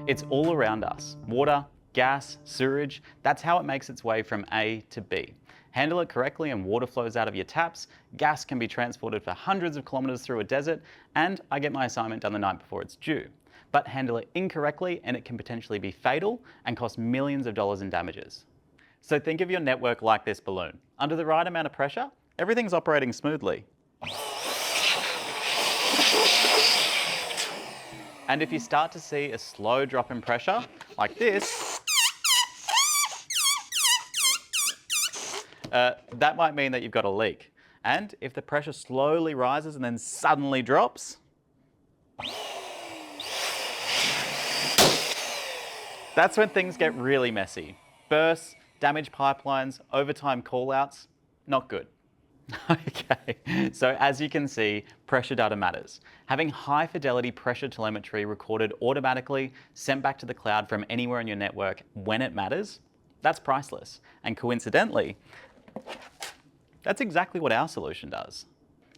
It's all around us. Water, gas, sewage, that's how it makes its way from A to B. Handle it correctly and water flows out of your taps, gas can be transported for hundreds of kilometres through a desert, and I get my assignment done the night before it's due. But handle it incorrectly and it can potentially be fatal and cost millions of dollars in damages. So think of your network like this balloon. Under the right amount of pressure, everything's operating smoothly. And if you start to see a slow drop in pressure, like this, that might mean that you've got a leak. And if the pressure slowly rises and then suddenly drops, that's when things get really messy. Bursts, damaged pipelines, overtime callouts, not good. Okay, so as you can see, pressure data matters. Having high fidelity pressure telemetry recorded automatically, sent back to the cloud from anywhere in your network when it matters, that's priceless. And coincidentally, that's exactly what our solution does.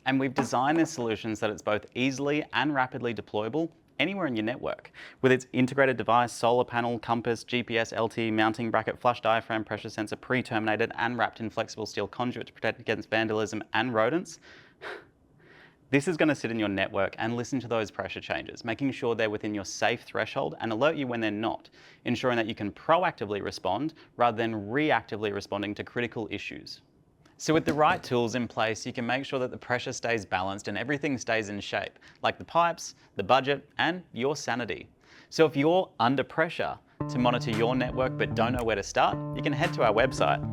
And we've designed this solution so that it's both easily and rapidly deployable anywhere in your network. With its integrated device, solar panel, compass, GPS, LTE, mounting bracket, flush diaphragm, pressure sensor, pre-terminated and wrapped in flexible steel conduit to protect against vandalism and rodents. This is going to sit in your network and listen to those pressure changes, making sure they're within your safe threshold and alert you when they're not, ensuring that you can proactively respond rather than reactively responding to critical issues. So with the right tools in place, you can make sure that the pressure stays balanced and everything stays in shape, like the pipes, the budget, and your sanity. So if you're under pressure to monitor your network but don't know where to start, you can head to our website.